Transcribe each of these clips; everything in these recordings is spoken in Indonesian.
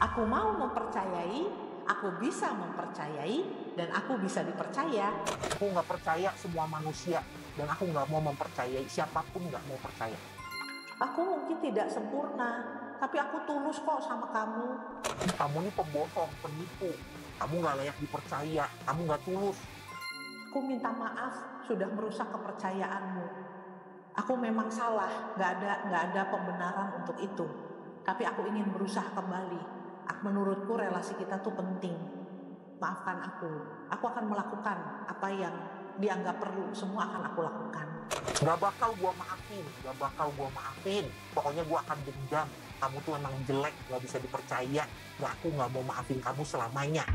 Aku mau mempercayai, aku bisa mempercayai, dan aku bisa dipercaya. Aku nggak percaya semua manusia, dan aku nggak mau mempercayai siapapun nggak mau percaya. Aku mungkin tidak sempurna, tapi aku tulus kok sama kamu. Kamu ini pembohong, penipu. Kamu nggak layak dipercaya, kamu nggak tulus. Aku minta maaf sudah merusak kepercayaanmu. Aku memang salah, nggak ada pembenaran untuk itu. Tapi aku ingin berusaha kembali. Menurutku relasi kita tuh penting. Maafkan aku. Aku akan melakukan apa yang dianggap perlu. Semua akan aku lakukan. Nggak bakal gua maafin, nggak bakal gua maafin. Pokoknya gua akan dendam. Kamu tuh emang jelek, nggak bisa dipercaya. Aku nggak mau maafin kamu selamanya.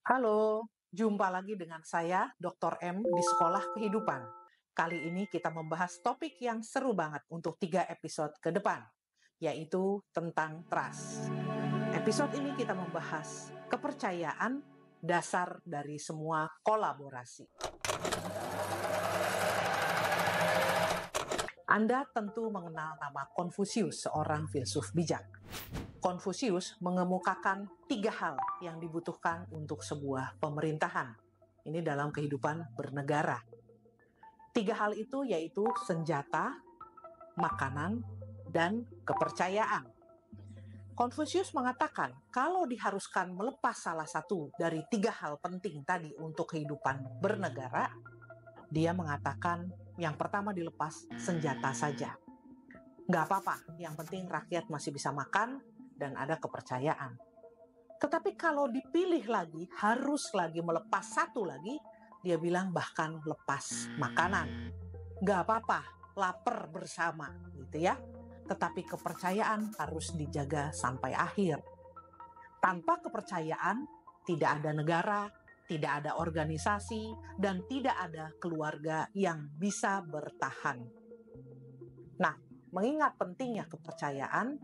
Halo, jumpa lagi dengan saya, Dr. M di Sekolah Kehidupan. Kali ini kita membahas topik yang seru banget untuk 3 episode ke depan, yaitu tentang trust. Episode ini kita membahas kepercayaan dasar dari semua kolaborasi. Anda tentu mengenal nama Konfusius, seorang filsuf bijak. Konfusius mengemukakan 3 hal yang dibutuhkan untuk sebuah pemerintahan. Ini dalam kehidupan bernegara. 3 hal itu yaitu senjata, makanan, dan kepercayaan. Konfusius mengatakan kalau diharuskan melepas salah satu dari 3 hal penting tadi untuk kehidupan bernegara, dia mengatakan yang pertama dilepas senjata saja. Nggak apa-apa, yang penting rakyat masih bisa makan dan ada kepercayaan. Tetapi kalau dipilih lagi, harus lagi melepas satu lagi, dia bilang bahkan lepas makanan. Nggak apa-apa, lapar bersama gitu ya. Tetapi kepercayaan harus dijaga sampai akhir. Tanpa kepercayaan, tidak ada negara, tidak ada organisasi, dan tidak ada keluarga yang bisa bertahan. Nah, mengingat pentingnya kepercayaan,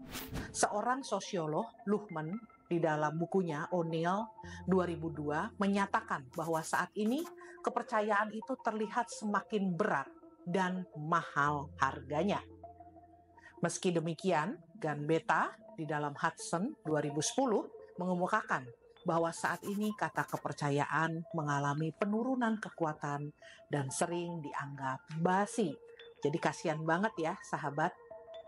seorang sosiolog, Luhmann, di dalam bukunya O'Neill 2002 menyatakan bahwa saat ini kepercayaan itu terlihat semakin berat dan mahal harganya. Meski demikian, Gambetta di dalam Hudson 2010 mengemukakan bahwa saat ini kata kepercayaan mengalami penurunan kekuatan dan sering dianggap basi. Jadi kasihan banget ya sahabat,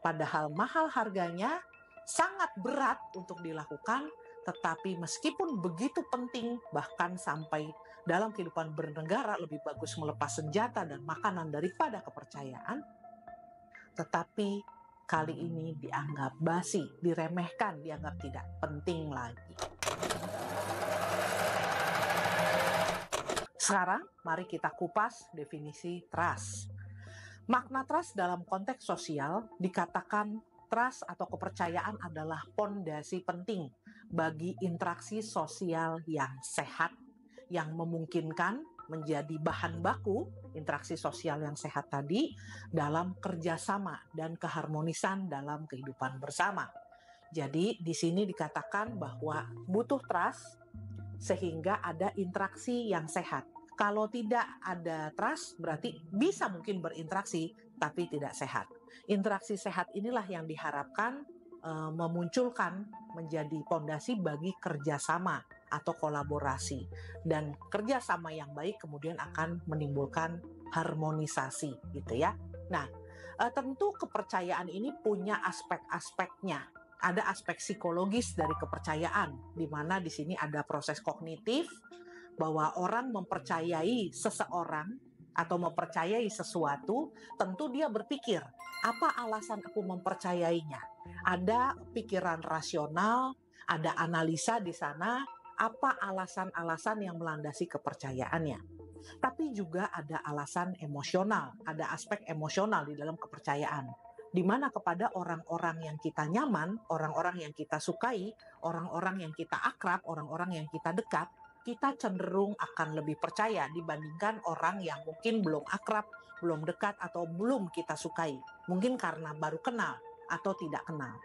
padahal mahal harganya, sangat berat untuk dilakukan, tetapi meskipun begitu penting, bahkan sampai dalam kehidupan bernegara lebih bagus melepas senjata dan makanan daripada kepercayaan, tetapi kali ini dianggap basi, diremehkan, dianggap tidak penting lagi. Sekarang mari kita kupas definisi trust. Makna trust dalam konteks sosial dikatakan trust atau kepercayaan adalah pondasi penting bagi interaksi sosial yang sehat, yang memungkinkan menjadi bahan baku interaksi sosial yang sehat tadi dalam kerjasama dan keharmonisan dalam kehidupan bersama. Jadi di sini dikatakan bahwa butuh trust sehingga ada interaksi yang sehat. Kalau tidak ada trust, berarti bisa mungkin berinteraksi, tapi tidak sehat. Interaksi sehat inilah yang diharapkan memunculkan menjadi pondasi bagi kerjasama atau kolaborasi. Dan kerjasama yang baik kemudian akan menimbulkan harmonisasi, gitu ya. Nah, tentu kepercayaan ini punya aspek-aspeknya. Ada aspek psikologis dari kepercayaan, di mana di sini ada proses kognitif, bahwa orang mempercayai seseorang atau mempercayai sesuatu, tentu dia berpikir, apa alasan aku mempercayainya? Ada pikiran rasional, ada analisa di sana, apa alasan-alasan yang melandasi kepercayaannya. Tapi juga ada alasan emosional, ada aspek emosional di dalam kepercayaan. di mana kepada orang-orang yang kita nyaman, orang-orang yang kita sukai, orang-orang yang kita akrab, orang-orang yang kita dekat, kita cenderung akan lebih percaya dibandingkan orang yang mungkin belum akrab, belum dekat, atau belum kita sukai. Mungkin karena baru kenal atau tidak kenal.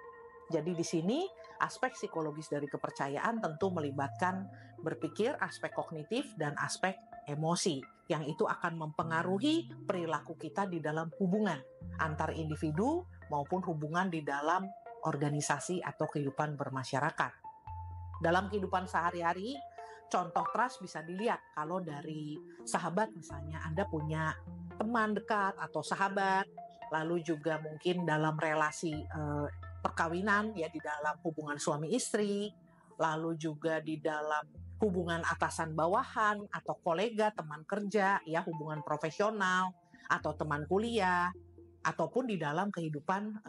Jadi di sini aspek psikologis dari kepercayaan tentu melibatkan berpikir, aspek kognitif, dan aspek emosi, yang itu akan mempengaruhi perilaku kita di dalam hubungan antar individu maupun hubungan di dalam organisasi atau kehidupan bermasyarakat. Dalam kehidupan sehari-hari, contoh trust bisa dilihat kalau dari sahabat misalnya, Anda punya teman dekat atau sahabat, lalu juga mungkin dalam relasi perkawinan, ya di dalam hubungan suami istri, lalu juga di dalam hubungan atasan bawahan atau kolega, teman kerja, ya hubungan profesional atau teman kuliah, ataupun di dalam kehidupan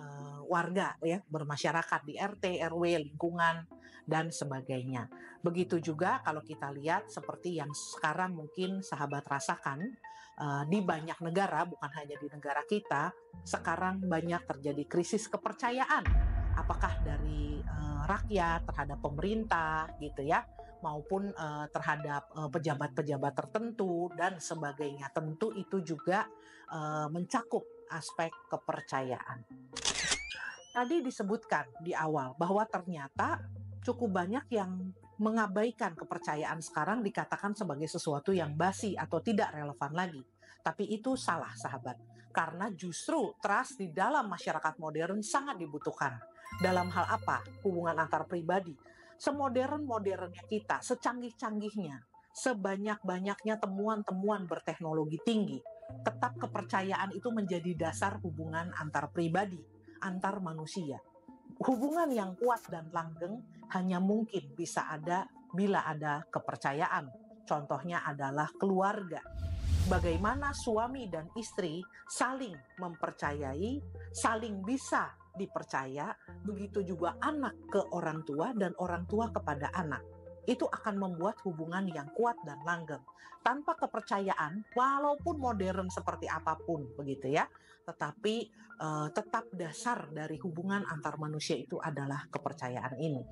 warga, ya bermasyarakat di RT, RW, lingkungan, dan sebagainya. Begitu juga kalau kita lihat seperti yang sekarang mungkin sahabat rasakan di banyak negara, bukan hanya di negara kita, sekarang banyak terjadi krisis kepercayaan. Apakah dari rakyat terhadap pemerintah gitu ya, maupun terhadap pejabat-pejabat tertentu dan sebagainya. Tentu itu juga mencakup aspek kepercayaan. Tadi disebutkan di awal bahwa ternyata cukup banyak yang mengabaikan kepercayaan sekarang, dikatakan sebagai sesuatu yang basi atau tidak relevan lagi. Tapi itu salah, sahabat. Karena justru trust di dalam masyarakat modern sangat dibutuhkan. Dalam hal apa? Hubungan antar pribadi. Semodern-modernnya kita, secanggih-canggihnya, sebanyak-banyaknya temuan-temuan berteknologi tinggi, tetap kepercayaan itu menjadi dasar hubungan antar pribadi, antar manusia. Hubungan yang kuat dan langgeng hanya mungkin bisa ada bila ada kepercayaan. Contohnya adalah keluarga. Bagaimana suami dan istri saling mempercayai, saling bisa dipercaya, begitu juga anak ke orang tua dan orang tua kepada anak. Itu akan membuat hubungan yang kuat dan langgeng. Tanpa kepercayaan, walaupun modern seperti apapun, begitu ya, tetapi tetap dasar dari hubungan antar manusia itu adalah kepercayaan ini.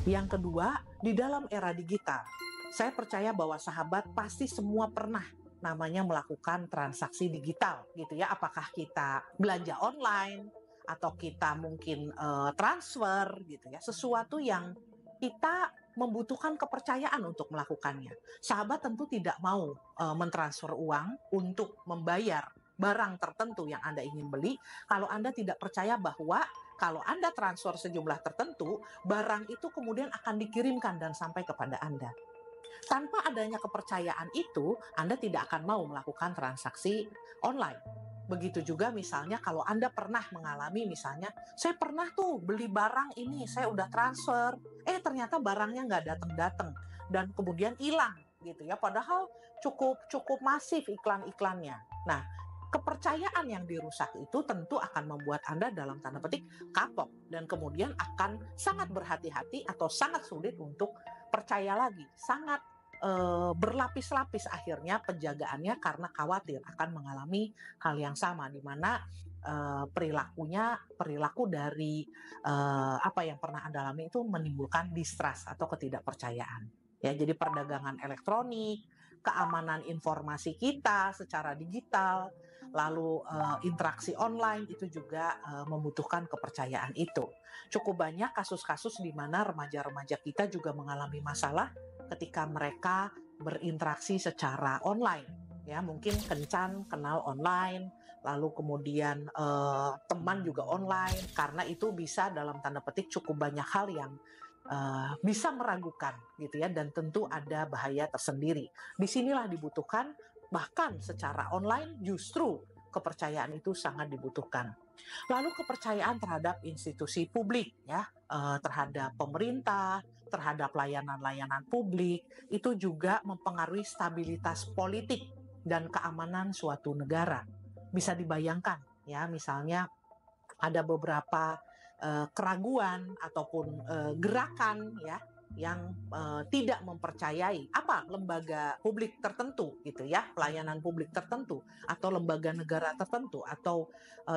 Yang kedua, di dalam era digital, saya percaya bahwa sahabat pasti semua pernah namanya melakukan transaksi digital, gitu ya. Apakah kita belanja online atau kita mungkin transfer, gitu ya. Sesuatu yang kita membutuhkan kepercayaan untuk melakukannya. Sahabat tentu tidak mau mentransfer uang untuk membayar barang tertentu yang Anda ingin beli kalau Anda tidak percaya bahwa kalau Anda transfer sejumlah tertentu, barang itu kemudian akan dikirimkan dan sampai kepada Anda. Tanpa adanya kepercayaan itu, Anda tidak akan mau melakukan transaksi online. Begitu juga misalnya kalau Anda pernah mengalami, misalnya saya pernah tuh beli barang ini, saya udah transfer, ternyata barangnya nggak datang-datang dan kemudian hilang gitu ya, padahal cukup masif iklan-iklannya. Nah, kepercayaan yang dirusak itu tentu akan membuat Anda dalam tanda petik kapok dan kemudian akan sangat berhati-hati atau sangat sulit untuk percaya lagi, sangat berlapis-lapis akhirnya penjagaannya karena khawatir akan mengalami hal yang sama, di mana perilaku dari apa yang pernah Anda alami itu menimbulkan distrust atau ketidakpercayaan. Ya, jadi perdagangan elektronik, keamanan informasi kita secara digital, lalu interaksi online itu juga membutuhkan kepercayaan itu. Cukup banyak kasus-kasus di mana remaja-remaja kita juga mengalami masalah ketika mereka berinteraksi secara online, ya mungkin kencan kenal online, lalu kemudian teman juga online, karena itu bisa dalam tanda petik cukup banyak hal yang bisa meragukan gitu ya, dan tentu ada bahaya tersendiri. Disinilah dibutuhkan, bahkan secara online justru kepercayaan itu sangat dibutuhkan. Lalu kepercayaan terhadap institusi publik, ya, terhadap pemerintah, terhadap layanan-layanan publik, itu juga mempengaruhi stabilitas politik dan keamanan suatu negara. Bisa dibayangkan, ya, misalnya ada beberapa keraguan ataupun gerakan, ya, yang tidak mempercayai lembaga publik tertentu gitu ya, pelayanan publik tertentu atau lembaga negara tertentu atau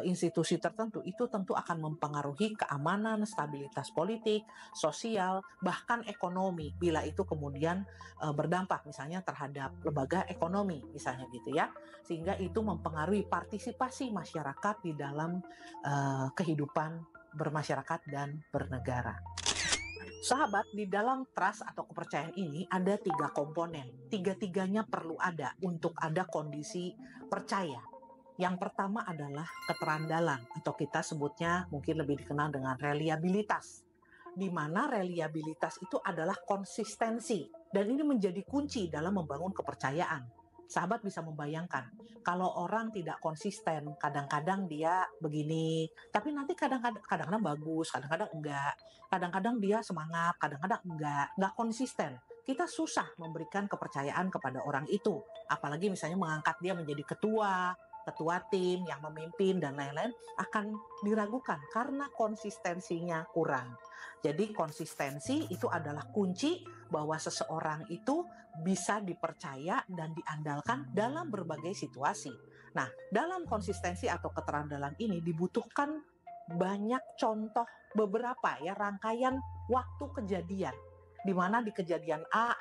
institusi tertentu, itu tentu akan mempengaruhi keamanan, stabilitas politik, sosial, bahkan ekonomi bila itu kemudian berdampak misalnya terhadap lembaga ekonomi misalnya gitu ya, sehingga itu mempengaruhi partisipasi masyarakat di dalam kehidupan bermasyarakat dan bernegara. Sahabat, di dalam trust atau kepercayaan ini ada 3 komponen. Tiga-tiganya perlu ada untuk ada kondisi percaya. Yang pertama adalah keterandalan atau kita sebutnya mungkin lebih dikenal dengan reliabilitas. Di mana reliabilitas itu adalah konsistensi dan ini menjadi kunci dalam membangun kepercayaan. Sahabat bisa membayangkan, kalau orang tidak konsisten, kadang-kadang dia begini, tapi nanti kadang-kadang bagus, kadang-kadang enggak. Kadang-kadang dia semangat, kadang-kadang enggak konsisten. Kita susah memberikan kepercayaan kepada orang itu. Apalagi misalnya mengangkat dia menjadi ketua tim yang memimpin dan lain-lain, akan diragukan karena konsistensinya kurang. Jadi konsistensi itu adalah kunci bahwa seseorang itu bisa dipercaya dan diandalkan dalam berbagai situasi. Nah, dalam konsistensi atau keterandalan ini dibutuhkan banyak contoh, beberapa ya rangkaian waktu kejadian, di mana di kejadian A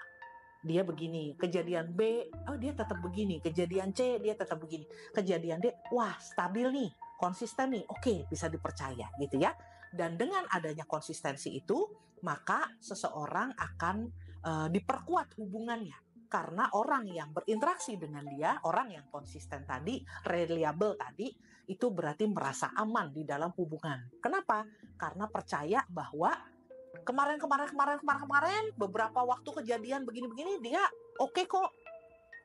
dia begini, kejadian B, oh dia tetap begini, kejadian C dia tetap begini, kejadian D, wah stabil nih, konsisten nih, oke bisa dipercaya gitu ya. Dan dengan adanya konsistensi itu, maka seseorang akan diperkuat hubungannya. Karena orang yang berinteraksi dengan dia, orang yang konsisten tadi, reliable tadi, itu berarti merasa aman di dalam hubungan. Kenapa? Karena percaya bahwa kemarin beberapa waktu kejadian begini-begini dia oke kok,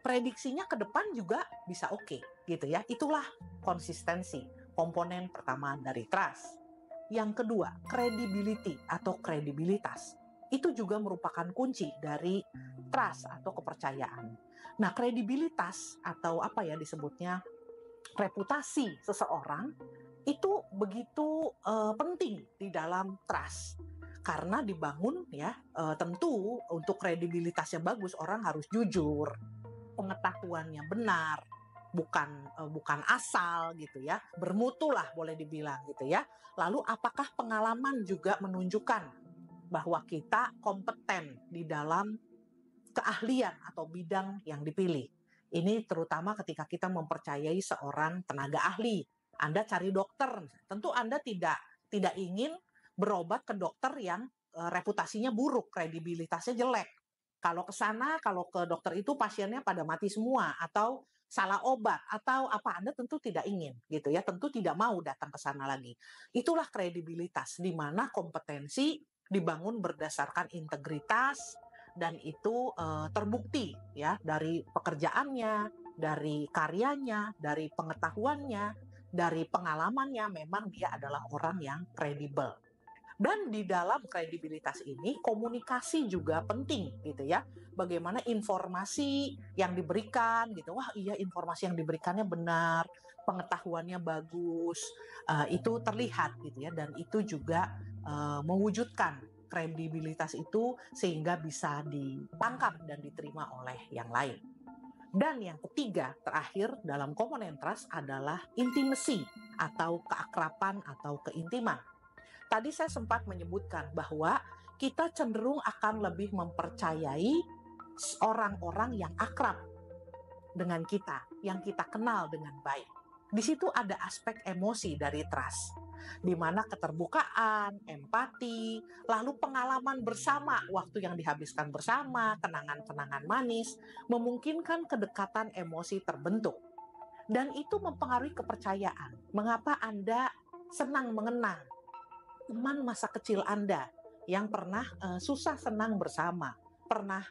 prediksinya ke depan juga bisa oke gitu ya. Itulah konsistensi, komponen pertama dari trust. Yang kedua, credibility atau kredibilitas. Itu juga merupakan kunci dari trust atau kepercayaan. Nah, kredibilitas atau disebutnya reputasi seseorang itu begitu penting di dalam trust. Karena dibangun ya, tentu untuk kredibilitasnya bagus orang harus jujur, pengetahuannya benar, bukan asal gitu ya, bermutu lah boleh dibilang gitu ya. Lalu apakah pengalaman juga menunjukkan bahwa kita kompeten di dalam keahlian atau bidang yang dipilih. Ini terutama ketika kita mempercayai seorang tenaga ahli. Anda cari dokter, tentu Anda tidak ingin berobat ke dokter yang reputasinya buruk, kredibilitasnya jelek. Kalau ke dokter itu pasiennya pada mati semua atau salah obat atau Anda tentu tidak ingin gitu ya, tentu tidak mau datang ke sana lagi. Itulah kredibilitas di mana kompetensi dibangun berdasarkan integritas dan itu terbukti ya dari pekerjaannya, dari karyanya, dari pengetahuannya, dari pengalamannya, memang dia adalah orang yang kredibel. Dan di dalam kredibilitas ini komunikasi juga penting gitu ya. Bagaimana informasi yang diberikan gitu. Wah, iya informasi yang diberikannya benar, pengetahuannya bagus. Itu terlihat gitu ya, dan itu juga mewujudkan kredibilitas itu sehingga bisa ditangkap dan diterima oleh yang lain. Dan yang ketiga, terakhir dalam komponen trust adalah intimacy atau keakraban atau keintiman. Tadi saya sempat menyebutkan bahwa kita cenderung akan lebih mempercayai orang-orang yang akrab dengan kita, yang kita kenal dengan baik. Di situ ada aspek emosi dari trust, di mana keterbukaan, empati, lalu pengalaman bersama, waktu yang dihabiskan bersama, kenangan-kenangan manis, memungkinkan kedekatan emosi terbentuk. Dan itu mempengaruhi kepercayaan. Mengapa Anda senang mengenang teman masa kecil Anda yang pernah susah senang bersama, pernah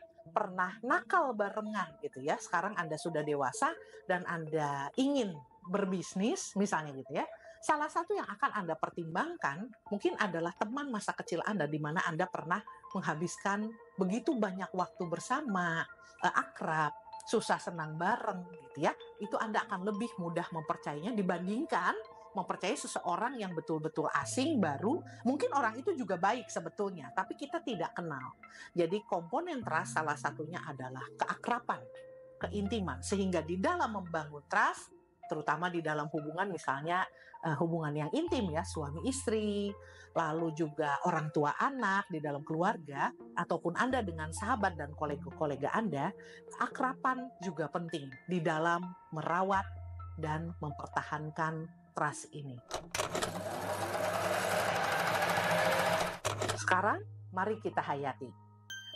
nakal barengan gitu ya. Sekarang Anda sudah dewasa dan Anda ingin berbisnis misalnya gitu ya. Salah satu yang akan Anda pertimbangkan mungkin adalah teman masa kecil Anda di mana Anda pernah menghabiskan begitu banyak waktu bersama, akrab, susah senang bareng gitu ya. Itu Anda akan lebih mudah mempercayainya dibandingkan mempercayai seseorang yang betul-betul asing, baru, mungkin orang itu juga baik sebetulnya, tapi kita tidak kenal. Jadi komponen trust salah satunya adalah keakraban, keintiman, sehingga di dalam membangun trust, terutama di dalam hubungan misalnya hubungan yang intim ya, suami istri, lalu juga orang tua anak di dalam keluarga, ataupun Anda dengan sahabat dan kolega-kolega Anda, keakraban juga penting di dalam merawat dan mempertahankan trust ini. Sekarang, mari kita hayati.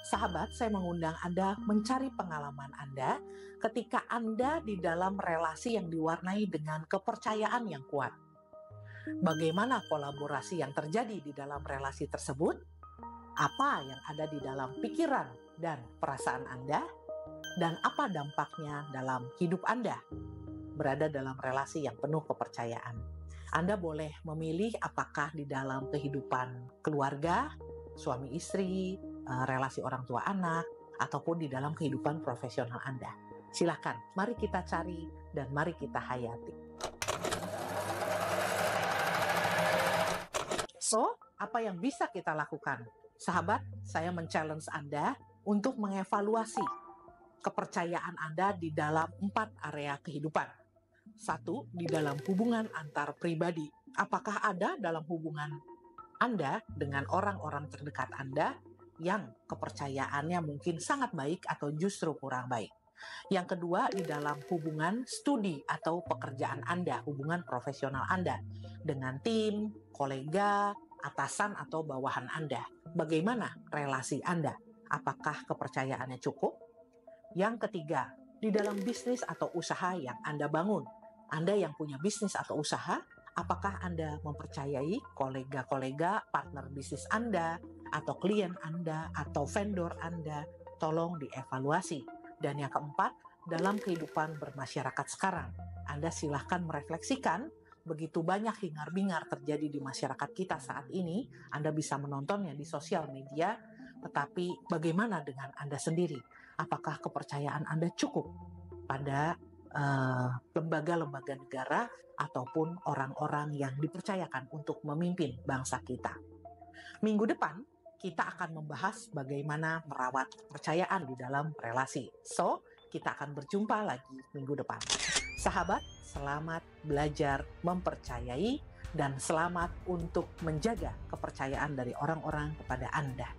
Sahabat, saya mengundang Anda mencari pengalaman Anda ketika Anda di dalam relasi yang diwarnai dengan kepercayaan yang kuat. Bagaimana kolaborasi yang terjadi di dalam relasi tersebut? Apa yang ada di dalam pikiran dan perasaan Anda? Dan apa dampaknya dalam hidup Anda berada dalam relasi yang penuh kepercayaan? Anda boleh memilih apakah di dalam kehidupan keluarga, suami istri, relasi orang tua anak, ataupun di dalam kehidupan profesional Anda. Silakan, mari kita cari dan mari kita hayati. So, apa yang bisa kita lakukan? Sahabat, saya men-challenge Anda untuk mengevaluasi kepercayaan Anda di dalam 4 area kehidupan. 1, di dalam hubungan antar pribadi. Apakah ada dalam hubungan Anda dengan orang-orang terdekat Anda yang kepercayaannya mungkin sangat baik atau justru kurang baik? Yang kedua, di dalam hubungan studi atau pekerjaan Anda, hubungan profesional Anda dengan tim, kolega, atasan atau bawahan Anda. Bagaimana relasi Anda? Apakah kepercayaannya cukup? Yang ketiga, di dalam bisnis atau usaha yang Anda bangun. Anda yang punya bisnis atau usaha, apakah Anda mempercayai kolega-kolega, partner bisnis Anda, atau klien Anda, atau vendor Anda? Tolong dievaluasi. Dan yang keempat, dalam kehidupan bermasyarakat sekarang, Anda silahkan merefleksikan, begitu banyak hingar-bingar terjadi di masyarakat kita saat ini, Anda bisa menontonnya di sosial media, tetapi bagaimana dengan Anda sendiri? Apakah kepercayaan Anda cukup pada lembaga-lembaga negara ataupun orang-orang yang dipercayakan untuk memimpin bangsa kita? Minggu depan, kita akan membahas bagaimana merawat kepercayaan di dalam relasi. So, kita akan berjumpa lagi minggu depan. Sahabat, selamat belajar mempercayai dan selamat untuk menjaga kepercayaan dari orang-orang kepada Anda.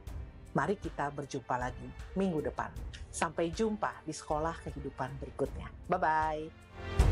Mari kita berjumpa lagi minggu depan. Sampai jumpa di sekolah kehidupan berikutnya. Bye-bye.